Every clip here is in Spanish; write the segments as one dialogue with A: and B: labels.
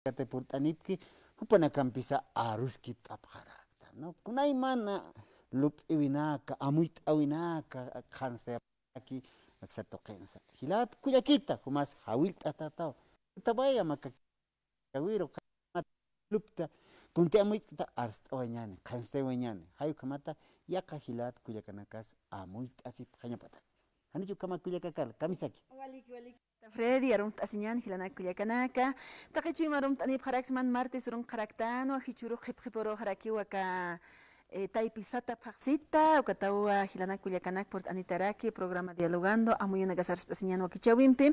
A: te purtanipki upana campisa aruski tapjarata no kunay mana lup iwinaka amuit awinaka khanste aquí Axatoquensa. Hilat kuyakita, humas hawil tatataw. Tabaya makakawiro lupta. Kunti amuita arst oñane, kanste oñane. Hayu kamata yaka hilat kuyakanakas amuit asip hanyapata. Hanichu kama kuyakakal, kamisaki.
B: Waliki. Freddy arum tasinyan hilana kuyakanaka. Takichi marum tanip haraxman martes rum karaktano, hichuru hiporo haraki waka. Taipisata paxita, o katawa hilana kuliakanak por anitaraki, programa dialogando, amuyo nagasar stasinyan wakichawimpi,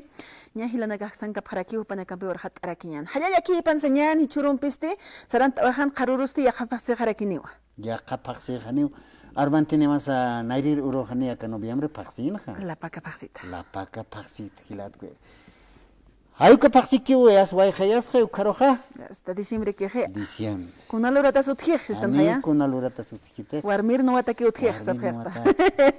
B: nya hilana gahsanka paraki upanakampi orhat arakinyan. Hayayaki pansanyan, hichurumpiste, sarant awahan karurusti yakapase harakiniwa.
A: Yakapase haniw. Arbantine mas nairir urohani aka noviembre paxin ha.
B: La paca paxita.
A: La paca paxita hilat gue. Hayuka paxikiu es way hayas hay karoja.
B: Hasta diciembre que he.
A: Diciembre.
B: Kuna lurata sutjih están allá.
A: Kuna lurata sutjite.
B: Warmir no ataki utjih sabjehta.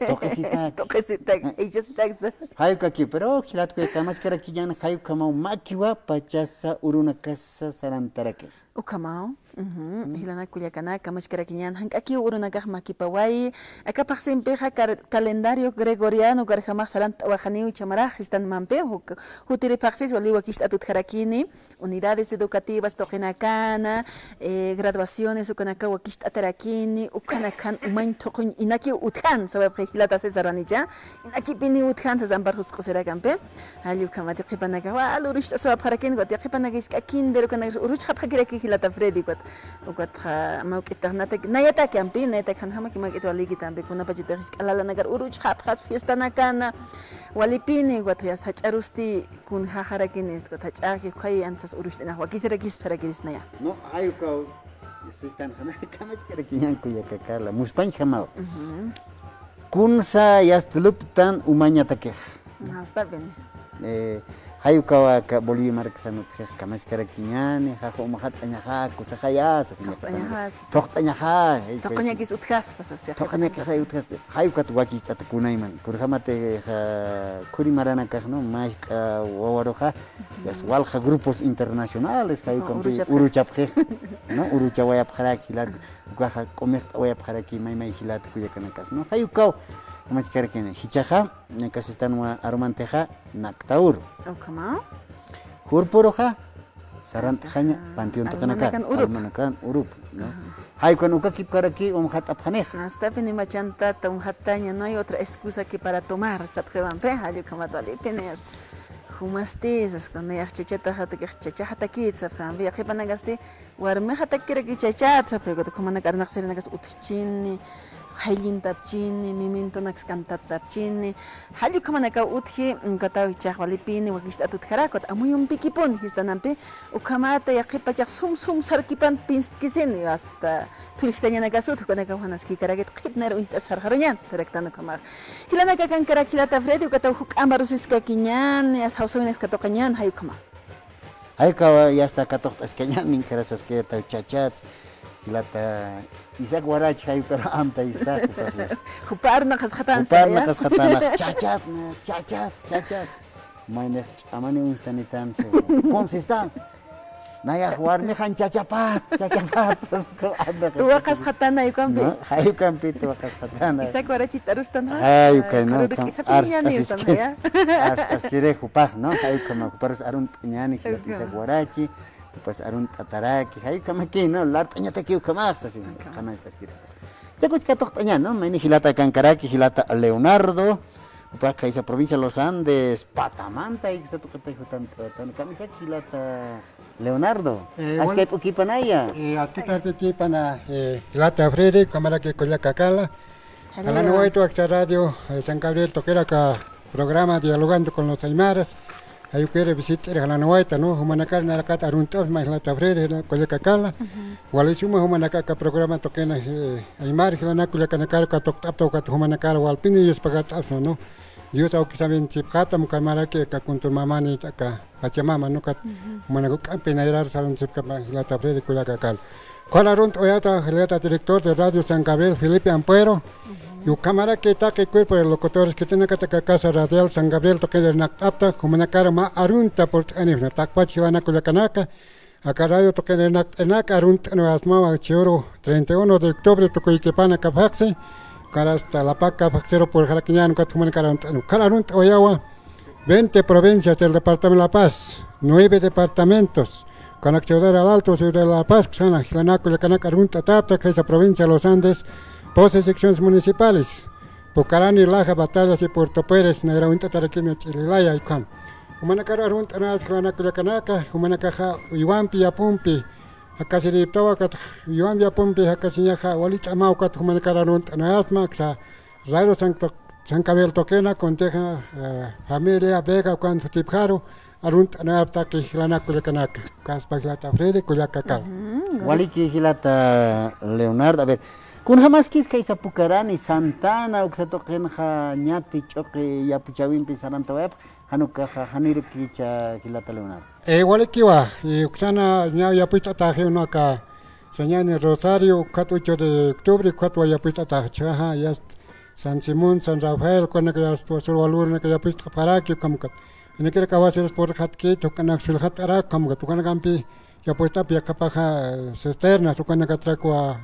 A: Toquesita.
B: Toquesita. Ellos texta.
A: Hayuka ki pero hilat que kamas karakiyan hayuka mau makiwa pachasa uruna casa sarantarake.
B: Ukamao. Hilana kuliakana kamach karakinyan hankaki urunagah makipawai aka paksin peja calendario gregoriano garjamah salant wajaniu chamaraj están mampe hutiri paksis wali wakist atut harakini unidades educativas tokenakana graduaciones ukanaka wakist atarakini ukanakan umain tokun inaki utkan sabab hilata sesaranija inaki pini utkan sazambar husqosera kampe halu kamati qipanaga wa alurish sabab harakin wat yaqipanagis kakinder ukanag uruch khapakiraki hilata Freddy wat ukat mau kita nayata kampi nayata kan hama kimak itu lagi tampi kuna pajita alala nagar uruch khas fiesta nakana walipini wat yas hacharusti kun haharakinis wat hachaki kai ansas urush na wakisera gispera girisnaya
A: no ayuka sistan khana kamach karakiyan kuya kakala muspan khamao kunsa yastluptan umanya take
B: hasta bene
A: hayuka wa ka Bolivia marksanut kamas karakinyani hajo mahat anyaha kusahaya toqtañaha
B: toqñakis utjas pasasya
A: toqñakis utjas hayuka tuwakis atakunayman kurhamate kuri marana kahno maika wawaroja yas walja grupos internacionales hayuka uruchapje no uruchawaya pharak hilat ukaja comer waya pharaki may hilat kuyakanakas no hayuka Mas karakin hichaja nakasistan wa aromanteja naktaur.
B: Okama.
A: Hurporoja sarantjanya panteon manakan urup no. Hay con uka kip karaki hat apjanej.
B: Hasta pini machanta hatanya no hay otra excusa que para tomar sabjevan pe hayo kama tali penes. Humastis es con ya chachata hata que chachata kit sabjan bi khipanagasti warme hata kiraki chachat sabjego como nakarnak sernagas utchini hayin tapchini miminto nax cantat tapchini halu kama naka uthi kataw chahwalipini wakist atut kharakot amuyum pikipon histanampe ukamata yaqipa chak sum sarkipan pinst kiseni hasta tulixtaña nagasut konaka hanaski karaget qipner unta sarharanyan saraktana kama hilana kan karakilata Freddy ukataw huk amarusiska kinyan as hausawinas katoqañan hayu kama
A: hayka ya está katoqtas kinyan nin karasas que ta chachat hilata Isaac Warach hayuka amta ista
B: Huparna khatan
A: chachat Mayneh amani unstanitan so consistance Naya jugar me han chachapat
B: Tu wakas khatana yukampi
A: hayukampi tu wakas khatana
B: Isaac Warach tarustan
A: hayuka no askire hupaj no hayuka ma huparos arunt ñani Isaac Warachi pues arun tataraki hay kamaki no lartaña te kiu kamax así kana estas kiras ya kuch katoqtaña no meni hilata kankaraki hilata Leonardo upa kaisa provincia Los Andes Patamanta y que tu kata tan kamisa hilata Leonardo askay pukipanaya
C: askita tikipana hilata Freddy kamara que kollakakala ala no hay tu radio San Gabriel toquera ka programa dialogando con los aymaras Hay que visitar la nueva, ¿no? Humanakar na kat aruntos más la tabrere con la cacala. Walisuma humanakar ka programa toquena aymar hilana kula kanakar ka toktap tokat humanakar walpini yes pagat afno, ¿no? Dios au kisaben chipkata mukamara que ka kuntur mamani ka pachamama no kat humanakuk penairar salon chipka la tabrere kula kakal. Kola runt oyata hilata director de Radio San Gabriel Felipe Ampuero. Y cámara que está que cuerpo de locutores que tiene que atacar casa radial San Gabriel toque de Nakapta, como una cara más arunta por anif, Nakpach, Ivana Kulakanaka, acá radio toque enak arunt no asma choro 31 de octubre toko ikepana kapaxe cara hasta la paca faxero por jaraquiñano katuman cararunt oyawa 20 provincias del departamento de La Paz, 9 departamentos con la ciudad del Alto, ciudad de La Paz, Xana, Gilanaco, Yacanac, Arunta, Tapta, que es la provincia de los Andes, 12 secciones municipales, Pucarani, Laja, Batallas y Puerto Pérez, Negraunta, Taraquina, Chililaya y Can. Humanacara, Arunta, Gilanaco, Yacanaca, Humanacaja, Iwampi, Apumpi, Acasiriptawa, Iwampi, Apumpi, Acasiñaja, Walita, Maucat, Humanacara, Arunta, Naatma, Rairo San Gabriel Toquena, Conteja, Familia, Vega, Juan Tipjaro, Arunt, Naaptaki, Hilanaco, Yacanaca, Caspajlata, Freddy, Cuyacacal.
A: Waliki, Hilata, Leonardo, a ver. Kun jamás quis que Pucarani, Santana, Uxatoquenja, Ñati, Choque, Yapuchavim, Pisarantaweb, Hanuka, Haniriki, Hilata Leonardo.
C: Walikiwa, y Uxana, Yapuita Taje, uno acá, Señane Rosario, 4 de octubre, 4 Yapuita Tajaja, ya San Simón, San Rafael, cuando que ya estuvo sur valor, que ya puesto para que como que en que acaba ser por hat que toca na sul hat ara como que toca campi ya puesta pia capaja cisterna, su cuando que traco a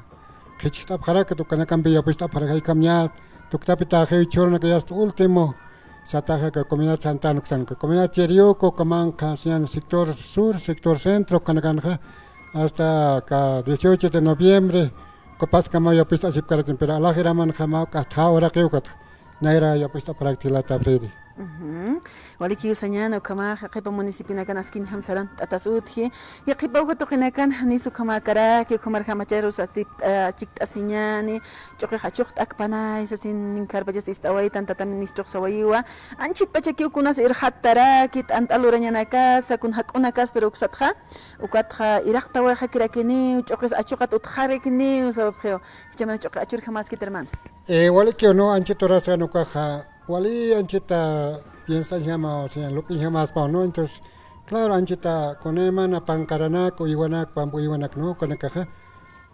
C: que chita para que toca campi ya puesta para que camña toca pita que chorna que ya estuvo último sataja que comunidad Santana que comunidad Cheriuco, Camanca, sector sur, sector centro, Canaganja hasta el 18 de noviembre. Copas kama ya pista sip kara kimpera Allah hiraman kama katha ora keukat naira ya pista praktila tabredi.
B: Waliki usanyano kama hakipa municipio na kanaskin hamsaran atasudhi ya kipa uko kinakan nisu kama kara ki kumar kama chero satip chikt asinyani choke hachukt akpana isasin karbajas istawai tanta tamin nistok sawaiwa anchit pachaki ukunas irhatara kit antaluranya nakas sakun hakunakas pero uksatha ukatha iraktawa hakirakini chokes achukat utharekini usabkheo chamana choke achur khamas kiterman
C: waliki no anchito rasa no kaja wali anchita piensa llama o sea lo que llama pa no entonces claro anchita con emana pancaranaco iguanac pampo iguanac no con caja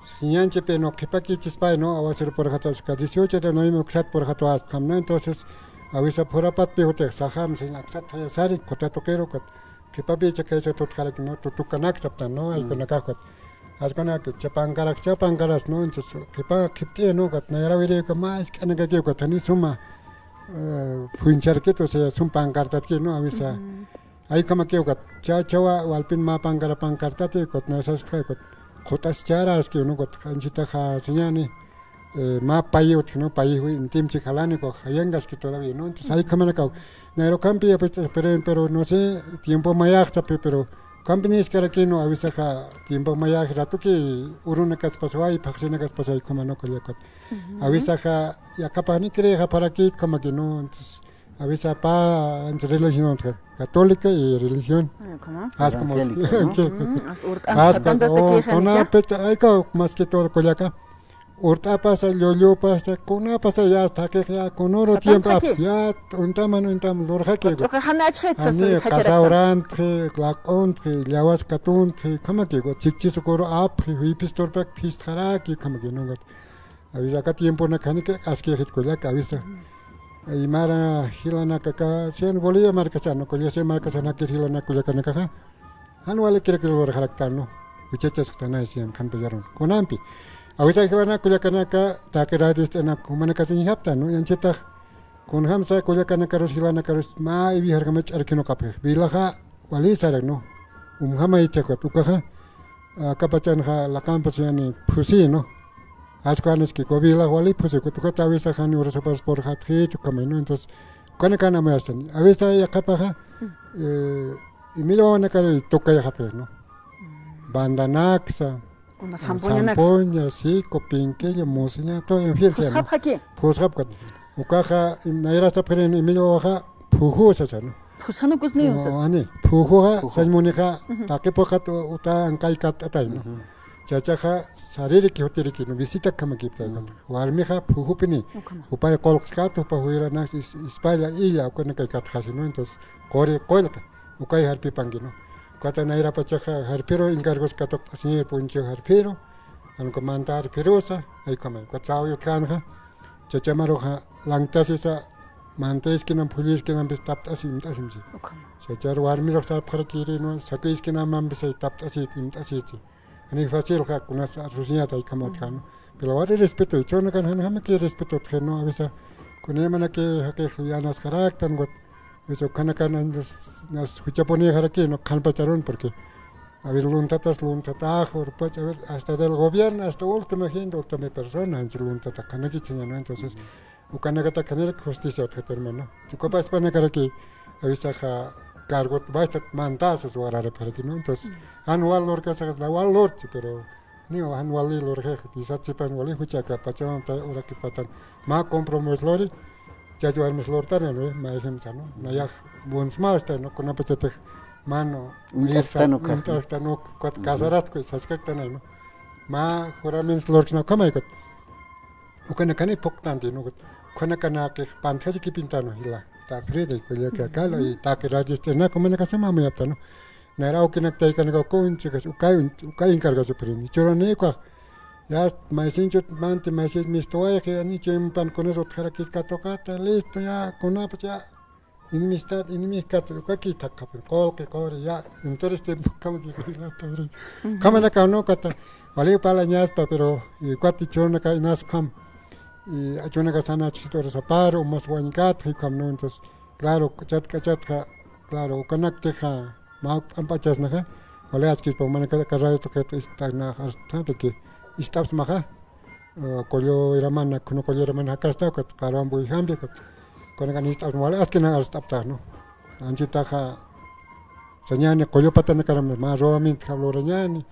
C: siñanche pero que pa que chispa no va a ser por gatos 18 de noviembre xat por gatos no entonces avisa por apat peote saham sin axat ya sari kota toquero que pa bicha que se tot kala no tu kanak sapta no hay con caja ascona que chapangaras no entonces que pa que no gat na era video que más que na que ko tani suma Funcharquito se un pancarta que no avisa. Ahí como que chachawa walpin ma pancarta te cot nesas cot cotas charas que uno cot anchita ja señani ma payo no payo intim chicalani co hayangas que todavía no entonces ahí como acá nero campi pues pero no sé tiempo mayach pero companies que aquí no avisa ja tiempo mayach rato que uruna cas pasó ahí paxina cas pasó ahí como no coliacot avisa ja ya capaz ni cree para aquí como que no entonces avisa pa entre religión católica y religión as como una pecha hay que más que todo coliaca urta pasa yo pasa con una pasa ya hasta que ya con oro tiempo ya un tamaño lorja que casaurante glacont llawas catunt como que chichis coro ap hipistor pack pistaraki como que no avisa acá tiempo na canica asque hit coliaca avisa y mara hilana kaka sian bolía marcasano colia se marcasana que hilana coliaca na caja anual quiere que lo rejalactano muchachas están ahí sian can pejaron con ampi avisa hilana coliaca na ka takera distena comunicación yapta no yancheta con hamsa coliaca na karos hilana karos ma ibi hargamach arkino kape bilaha wali sare no hama iteko tukaha kapachan ha la campus yani pusi no ascanes que cobila wali pues que tu cata avisa han ura sepas por hat hit camino entonces con cana me hacen avisa ya capaja y mira una cara toca ya jape no banda naxa
B: una
C: sampoña sí copinque ya musiña todo en fin
B: pues hap aquí
C: pues hap o caja na era sta peren y mira hoja pujo esa no
B: pues no cos ni usas
C: ani pujo sa monica ta que poca uta ankai kat atai no chachaja sariri ki hoteli ki no visita kama kipta warmiha puhupini upaya kolxkato pa huira nas España illa con que kat hasino entonces corre colta ukai harpi pangino kata naira pachaja harpiro encargos katok señor poncho harpiro an comandar perosa ay kama kwachao yo kanja chachamaroja langtasisa mantes que no pulis que no ves taptas imtasimsi. Se echar warmiro sa para kiri no sakis que no mambes taptas imtasi. Ani fácil ja con esa rusia tai kamotkan. Pero ahora respeto y chona kan han que respeto no a veces con ella mana que ya nas carácter got eso kana nas huchaponi jaraki no kan pacharon porque a ver luntatas pues a ver hasta del gobierno hasta última gente última persona en luntata kana kichenya no entonces ukana kata kana justicia otra termino si copas pana karaki a veces ja cargo basta mantas eso ahora para que no entonces anual lor ka sa la wal lor pero ni anual lor je quizás si pan wali huchaka pacham ta ora que patan ma compromiso lori ya yo armes lor tan no ma ejemplo no na ya buen smasta no con apetete mano está no cuat casarat ko saskakta no ma juraments lor no kamay ko ukana kane poktanti no kona kana ke panthasi ki pintano hila ta frede ko le ka kala y ta que radio externa como na kasama mo yapta no na ra ukina tai kana ko kunche ka ukai encarga se prende choro ne ko ya mai sincho mante mai ses mistoya que ni chempan con eso tjara que ka tokata listo ya kona pa ya inimistad inimikat ko ki takka kol ke kor ya interés de kam ki la tabri kamana ka no kata vale pala nyasta pero kwati chona ka inas kam y achona ka sana chistor saparo mas wankat y kam no entonces claro chat claro conecte ja ma ampachas na ja vale achki po mana ka radio to que está na hasta que istabs maha kolyo iramana kuno kolyo iramana kasta ka karambu ihambe ka conganistas no es que no está no anchita ja señane kolyo patana karam ma roamint kablorañani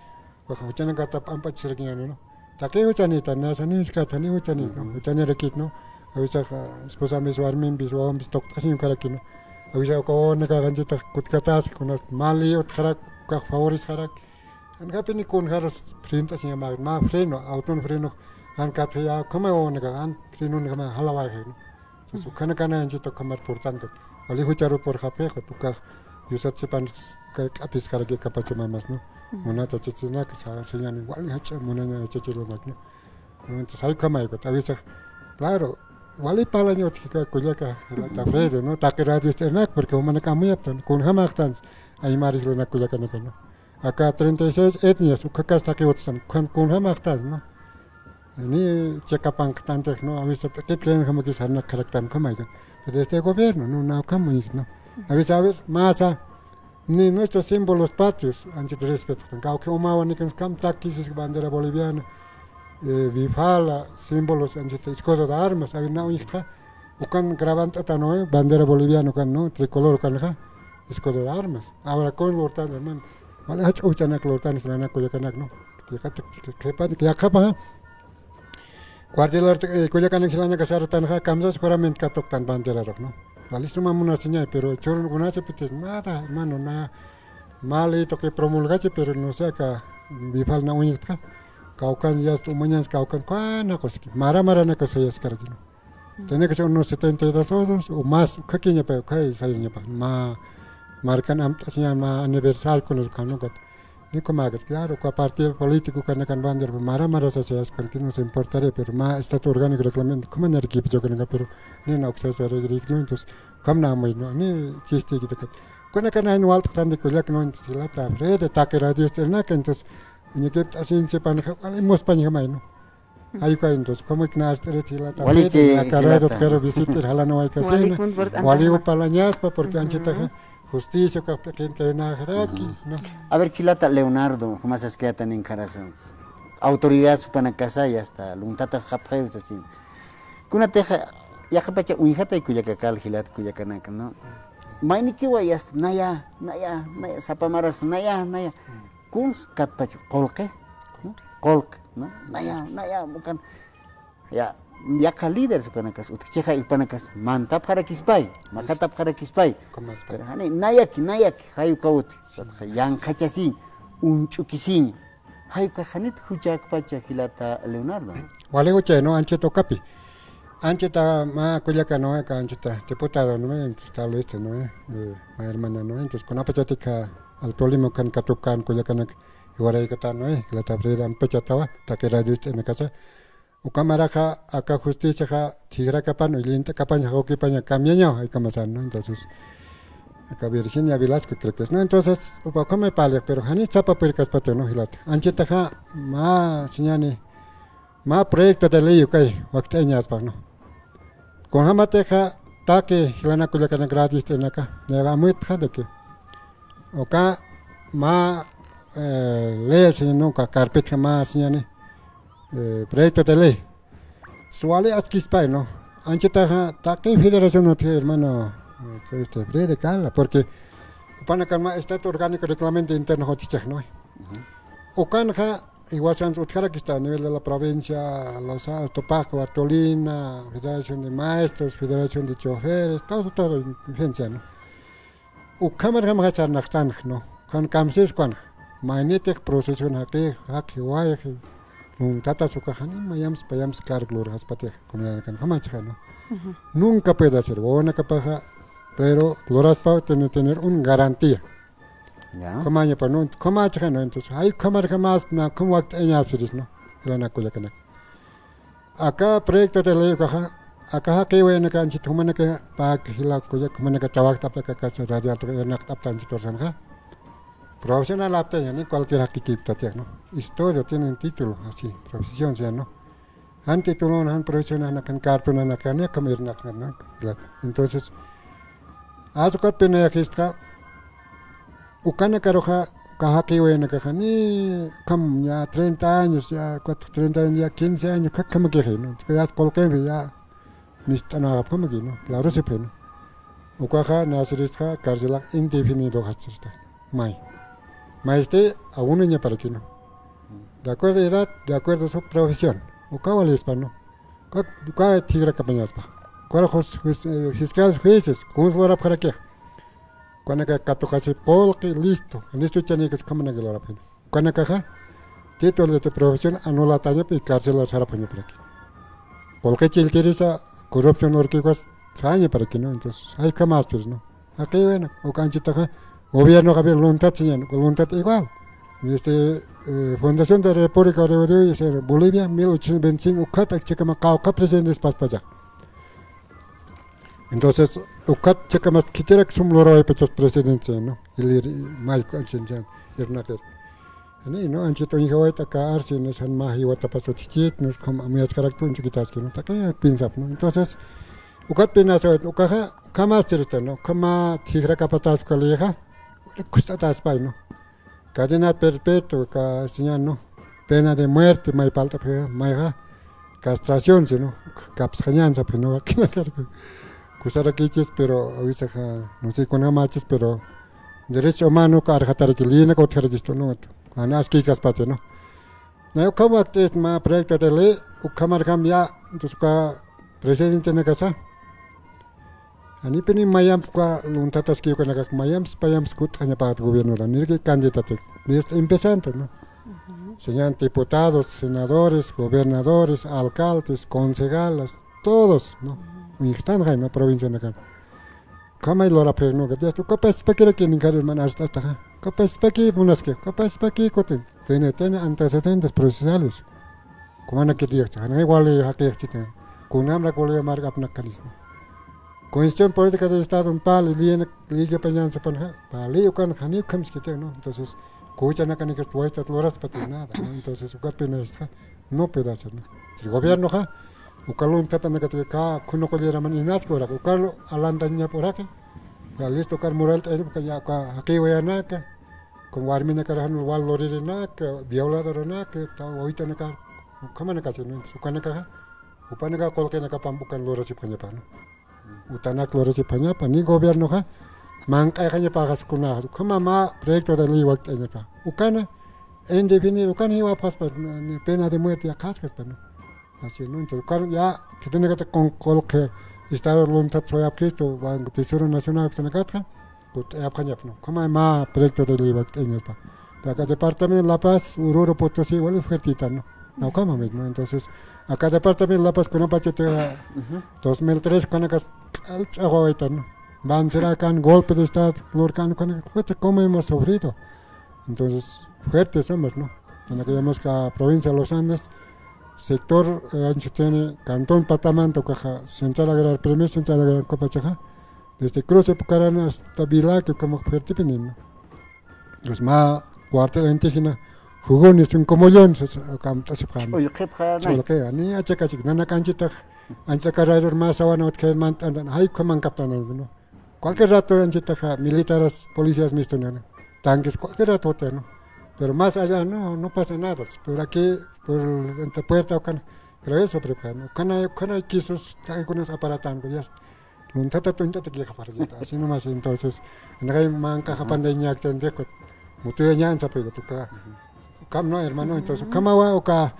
C: ko khachana ka tap ampa chirgiani no take uchanita na sanis ka tani uchanit no uchane rekit no avisa esposa mis warmin bis wam bis tok asin karakino avisa ko ne ka ganjita kutkatas con mali ot kharak ka favoris kharak an kapini kun haras print asin ma freno auton freno an katya kama one ka an freno ne kama halawa no so kana anjito kamar portanto wali hucharo por jape ko tuka yusat sepan ka apis karage kapachama mas no monata chichina ka sa señan wali hacha monanya chichilo mas no entonces hay kama ko avisa claro wali palaño tika kullaka la tabrede no ta que radio externak porque humana kamuyaptan kun hamaktan ay marilo na kullaka no acá 36 etnias ukaka hasta que otsan kun hamaktan no ni chekapan tanto no a veces que tienen como que ser una carácter como pero este gobierno no como no a veces a ver más ni nuestros símbolos patrios antes de respeto aunque umawa ni que canta aquí es bandera boliviana bifala símbolos antes de escudo de armas a ver no hija ukan grabando no bandera boliviana kan no tricolor kan ja escudo de armas ahora con lortan hermano vale ha uchana lortan es la ko yakanak no que pa que acaba Guardialar Coyacan Hilana Casartan Kamsas Corament Katoktan Bandera no. Valisuma una señal, pero chorro no se pites nada, hermano, nada mal que promulgache, pero no sé acá bifal na uñita. Caucan ya estu mañana caucan cuana cosa que mara na cosa ya es cargino. Tiene que ser unos 72 horas o más, caquiña pero cae saliña pa ma marcan amtasia ma aniversario con los canogat. Ni como hagas, claro, con partido político que nakan bandera, mara se hace porque no se importaría, pero más estatuto orgánico reglamento, como en el equipo yo creo, pero ni en acceso a reglamento, entonces, como no muy no, ni chiste que te con la cana anual grande que ya que no entiende la tabla, de taque radio externa, entonces, ni que así se pan, hemos paño más no. Ahí cae entonces, como que nada esté la tabla, la carrera de pero visitar a la nueva casina, waligo palañaspa porque anchita justicia que na aquí no
A: a ver Chilata Leonardo jamás es que tan en carazón autoridad supana casa y hasta luntatas japjeus así kuna teja ya kapacha uijata y kuya kakal Chilat kuya kanaka no maini que wayas naya sapamaras naya kuns katpacha kolke no naya bukan ya líder sukanakas utcheja ipanakas mantap harakispay makatap harakispay pero hani nayaki hayu kaut yang khachasi unchukisin hayu ka hanit huchak pacha Chilata Leonardo
C: wale uche no anche tokapi anche ta ma kullaka no ka anche ta diputado no está este no ma hermana no entonces con apachatika al tolimo kan katukan kullaka nak iwarai kata no la tabrida ampachatawa ta que radio en casa Ukamaraja, acá justicia, tigra capano, y linta capaña, oquipaña, camiaño, hay como ¿no? Entonces, acá Virginia Velasco creo que es, ¿no? Entonces, come pale, pero Janis Zapa Pericas Pateno, Hilate. Anchetaja, señane, proyecto de ley, ok, Wakteñas, ¿no? Con Hamateja, taque, Hilana Culiacana gratis, en acá, nega muy de que, acá, leyes, nunca, carpeta más, señane. Proyecto de ley. Suale Azquispay, ¿no? Anchetaja, taque federación no tiene, hermano, de cala, porque Panacama Estado Orgánico Reglamento Interno Hotichek, ¿no? Ocanja, igual se han que está a nivel de la provincia, Los Altos, Topaco, Bartolina, Federación de Maestros, Federación de Choferes, todo, agencia, ¿no? Ucamar Hamachar Nachtan, ¿no? Con Camsis, con Magnetic Procession, Haki, Wayaki. Tata sukajani mayams payams carglor haspate como jamachja no nunca puede hacer buena capaja pero loraspa tiene que tener un garantía
A: ya
C: como año para no como no entonces hay como más na como año absurdo no la nacuya kana acá proyecto de ley acá que voy a canchit como que para que la cuya como que trabaja para que casa radial to nak tap tanchit orsan profesional apta ni cualquier equipo no historia tiene título así profesión ya no han título han profesional han cartón han can comer no entonces azucat pena ya que está ukana caroja caja que bueno caja ni como ya 30 años ya 30 años ya 15 años como que no que ya cualquier ya ni está nada como que no claro se pena ukaja nasirista cárcel indefinido hasta mai Maestre a un año para que no. De acuerdo a edad, de acuerdo a su profesión. O cada hispano. Cada tigre campañaspa. Cada fiscal jueces, con su hora para qué. Cuando que catocase polque, listo. En esto ya ni que se comen que lo hará. Cuando que título de tu profesión anula talla y cárcel la hará para aquí. Polque chilteresa, corrupción orquícoas, saña para que no. Entonces, hay que más, pues no. Aquí bueno, o canchita. Gobierno que había voluntad igual. Fundación de la República de Bolivia, 1825, UCAT, Checamacao, presidente de Paz. Entonces, UCAT, Checamas, quitera que son loro de pechas presidencia, ¿no? El Maico, Anchinchan, Ernaker. No, Anchito, hijo, acá, Arsi, no son más, y Watapaso, Chichit, no es como mi caracter en chiquitas, que no está que piensa, ¿no? Entonces, UCAT, Pinasa, UCAJA, Kama, ¿no? Kama, Tigra Capatas, Calleja. Cuesta taspai no cadena perpetua señal no pena de muerte mai palta mai castración no capscañanza pues no aquí cusara quiches pero avisa no sé con machos pero derecho humano carjatar que lina con registro no anas que caspate no yo como es más proyecto de ley o cámara cambia entonces presidente de casa Ani peni mayam kwa luntatas que con la mayam payam skut hanya para el gobierno la ni que candidato empezando no señan diputados senadores gobernadores alcaldes concejales todos no están en la provincia de acá como hay lora pero no que ya tú capaz para que ni cara man hasta capaz para que unas que capaz para que cote tiene antecedentes procesales como ana que diga no igual a que existen con hambre con la marca apna carisma Constitución política del Estado un pal y liga peñanza para ley con hanif comes que no entonces escucha na canicas tú estás loras para nada ¿no? Entonces ucat pena está no puede hacer no el gobierno ucalo un tata na que kuno ko dira man inas ko ucalo alandaña por aquí ya listo car moral que ya aquí voy a naka con warmina carajan wal lorire naka violador naka ta ahorita naka cómo na casi no su canaka upana kolke naka pambukan loras y pañapa Utanak lores y pañapa ni gobierno manca caña pagas con nada como más proyecto de ley wakta pa ukana indefinido ukana iba pasar pena de muerte a cascas pero así no entonces ya que tiene que con que estado voluntad soy apquisto van tesoro nacional que se catra pues apaña no como más proyecto de ley wakta pa acá departamento La Paz Oruro Potosí igual fuertita no como mismo entonces acá departamento La Paz con un pachete 2003 con acá no van será can golpe de estado lorcan con como hemos sufrido entonces fuertes somos no en aquella provincia de los Andes sector anchitene Cantón Patamanta caja Central Agrar Premio Central Agrar Copachaja desde Cruce Pucarana hasta Vila que como Fertipenin los más cuartel indígena jugones un comollón se camta se pan
A: oye qué pasa
C: solo que ni a checa chic nana canchita ancha carrera más awana que mantan hay como capitán no cualquier rato anchita militares policías mistonan tanques cualquier rato no pero más allá no pasa nada por aquí por entre puerta o can pero eso preparo can quisos algunos aparatando ya un tata tunta te queja para así nomás entonces en hay manca pandemia que tende mutuya ñanza pero tú cam no hermano entonces camawa o ca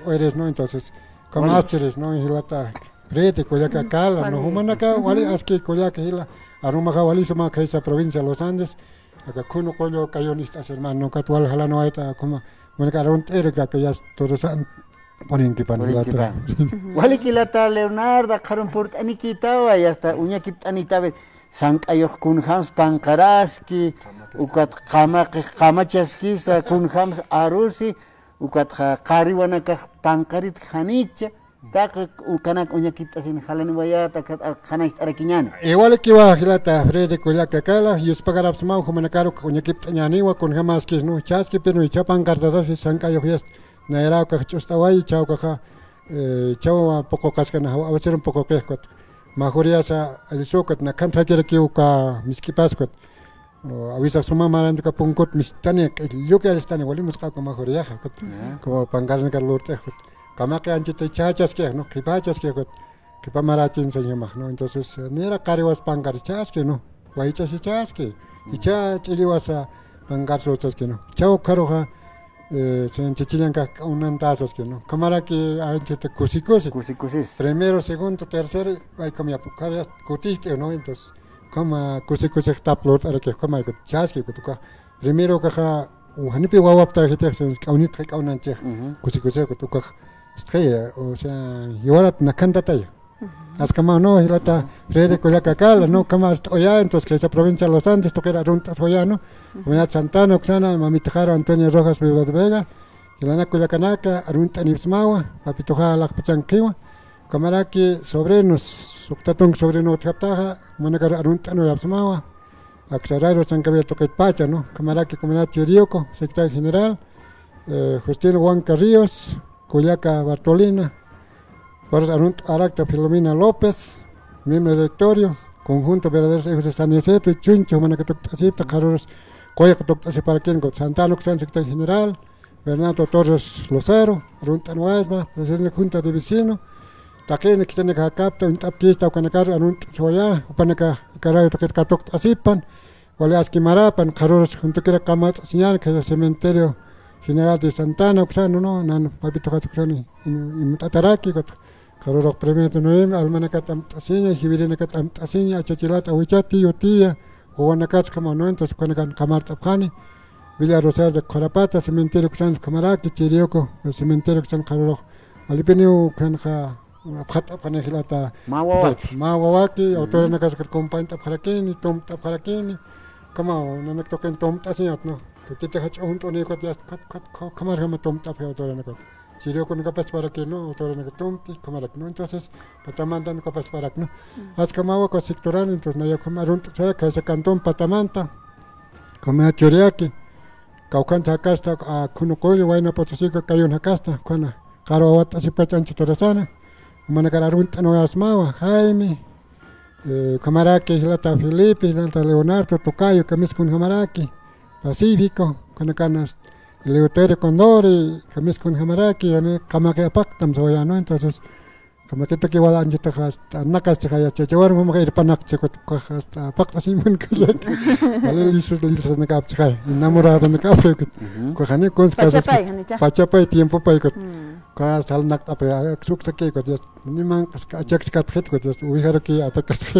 C: eres no entonces como haces no hilata prete coyaca cala no humana acá wali aski coyaca hila aruma ka wali suma ka esa provincia Los Andes acá kuno coyo cayonistas hermano catual jala no aita como bueno que aron erga que ya todos ponen que panilata
A: wali kilata Leonardo karon port anikitawa y hasta uña kit anitabe sankayoq kunhams pankaraski ukat qamachaskisa kunhams arusi ukat qariwanaka pankarit khanicha tak ukanak uña kit asin halani wayata khanais arakiñana
C: igual que va hilata frede koyaka kala yus pagarap smau khomanakaro uña kit ñaniwa kunhamas kis no chaski pero chapan kardadas sankayoq yas naira ka chustawai chau ka chau poco kaskana a veces un poco que majoría sa el socat na kanta quiere que uka miskipascot avisa suma marando ka pungkot mistane yo que estane wali muska como majoría como pangarne ka lorte kama que anchite chachas que no que pachas que pa marachin se llama no entonces ni era cariwas pangar chas que no waicha si chas que y cha chiliwasa pangar sochas que no chao karoja se enchichilan ka unan tasas que no cámara que anchite cusicusis primero segundo tercero hay como ya pucabas cutiste no entonces como cusicusis taplot ara que como que chas que tuka primero caja uhanipi wawapta que se kaunit que kaunan che cusicusis que tuka estrella o sea igualat nakanda taya as como no hilata frede coyaca cala no como oya entonces que esa provincia de Los Andes to que era runtas oya no comunidad Santana Oxana mamitjaro Antonio Rojas Vega y la coyacanaca arunta nipsmawa papitoja la pachanquiwa camara que sobrenos suctatón sobreno captaja manacar arunta no yapsmawa axararo Sancabiel toquet pacha no camara que comunidad Chirioco secretario general Justino Juan Carrillos Coyaca Bartolina por Aracta Filomena López, miembro del directorio, conjunto verdaderos hijos de San Niceto y Chuncho, Manacatoctasipta, Carlos Coyacatoctasi para quien con Santano, secretario general, Bernardo Torres Lozero, Arunta Nuasma, presidente de Junta de Vecino, Taquene que tiene que capta, un tapquista o canacar, Arunta Soya, Upanaca, Carayo Toquetcatoctasipan, Waleaski Marapan, Carlos junto que era Camat, señal que es el cementerio general de Santana, Oxano, no, Nan, Papito Cachuxani, y Tataraki, Carlos Premio de Noem, Almanacatam Tasiña, Jivirinacatam Tasiña, Chachilata, Huichati, Utía, Huanacats, como no, entonces con Camarta Pani, Villa Rosario de Corapata, Cementerio Xan Camaraki, Chirioco, el Cementerio Xan Carlos, Alipeniu, Canja, Abjata Panegilata, Mawawaki, autor en la casa que acompaña Tapjarakini, Tom Tapjarakini, como no me toquen Tom Tasiña, no, que te has junto ni con ya, Camarama Tom Tapja, autor en la casa. Sirio con capaz para que no, autor en el tumti, como no, entonces, Patamanta capaz para que no. Haz como con sectoral, entonces no hay como arunta, que ese cantón Patamanta, como a Choriaki, Caucanta Casta, a Cunucoyo, Guayna Potosico, Cayuna Casta, con Caroata, si pachan Chitorasana, Manacar arunta no asmaba, Jaime, Camaraki, Hilata Felipe, Hilata Leonardo, Tocayo, Camis con Camaraki, Pacífico, con canas. Eleuterio Condori, Camis con Jamaraki, Camake Pactam, no, entonces, como que te que igual anjita hasta Nakas, Chachawar, Mamaka, Panak, hasta Pacta Simon, Vale, Lisus, en la capcha, enamorado de café, Cojane, con Pachapay, tiempo paicot, hasta el Nakta, Suxake, Niman, Jax Capet, Ujaraki, Atacas.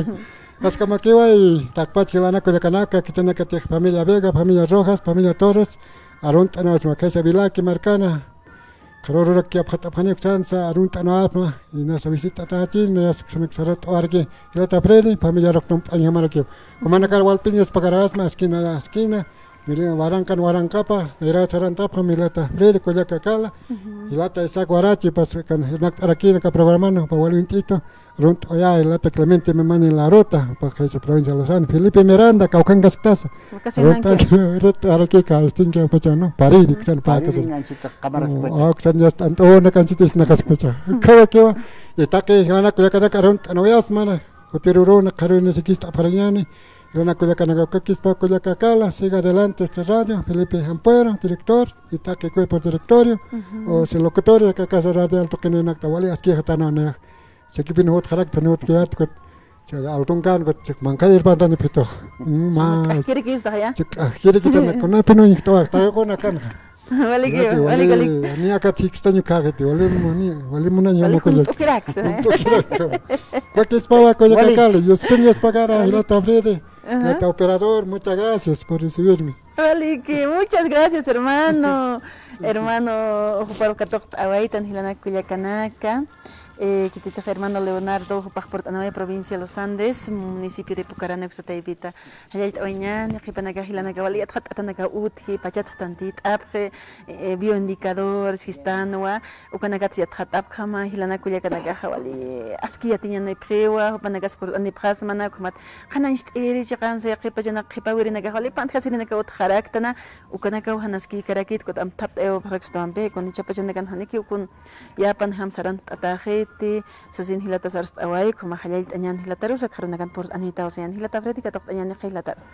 C: Las Camaquewa y Tacpach, Hilana, Coyacanaka, que tiene que tener familia Vega, familia Rojas, familia Torres. Arunta no es Macasa Vilaki Marcana, Carora que Apatapanek Sansa, Arunta no Apma, y no se visita Tati, no es Xanaxarat o Arque, y la Tapredi, familia Roctum Ayamaraki. Comanacar Walpiñas Pagarasma, esquina a esquina, Milina warankan warankapa, era sarantapa milata Freddy Collacacala, hilata Isaac Guarachi, pas kan aquí ka programano pa walintito, runt oya hilata Clemente Memani La Rota, pa esa provincia de Los Andes, Felipe Miranda, Caucangastas, runt araki ka istinga pachano, Paridi ksan pa ka.
A: Kamaras
C: Oh, ksan just antona kanchitis nakaspacha. Kawa itake hilana Collacacala runt anoyas mana, Cotiruruna Caruna Sikista Parañani. Rona Collacacala, Collacacala, siga adelante esta radio, Felipe Ampuero, director, Itaque Cuerpo Directorio, o si locutorio, que casa radio alto que no en Actawali, aquí hatana ne, se que vino otro carácter, no otro que altungan, que mancadir bandan de pito. Más.
B: Quiere que está ya.
C: Quiere que te con una pino y todo, está con una canja.
B: Vale que, vale que.
C: Ni acá tixtaño cagete, vale muna ni amo
B: con cracks,
C: ¿Qué es para Collacacala? Yo espero pagar a Hilata Frede. Operador, muchas gracias por recibirme.
B: Vale, que muchas gracias, hermano. Hermano, para Catok Awaitan, Hilana Collacanaca. Que te hermano Leonardo, Pasport Anoe, provincia de Los Andes, municipio de Pucarana, Xataibita. Hayat Oñan, Hipanaga, Hilana Gavali, Atanaga Uti, Pachatstantit, Apre, bioindicador, Sistanoa, Ukanagatsiat Hatapkama, Hilana Collacanaga, Havali, Askia Tiana Prewa, Panagas por Aniprasmana, Kumat, Hananst Erich, Ranse, Hipajana, Hipawirinaga, Pantasinaka, Haraktana, Ukanaka, Hanaski, Karakit, got am tapped eo Paxtambe, con Chapajanagan Haniki, Kun Yapan Hamsaran Atahe. Sasin hilata sarst away kuma halal tanyan hilataru sa karunagan por anita o sayan hilata fredi katok tanyan hilata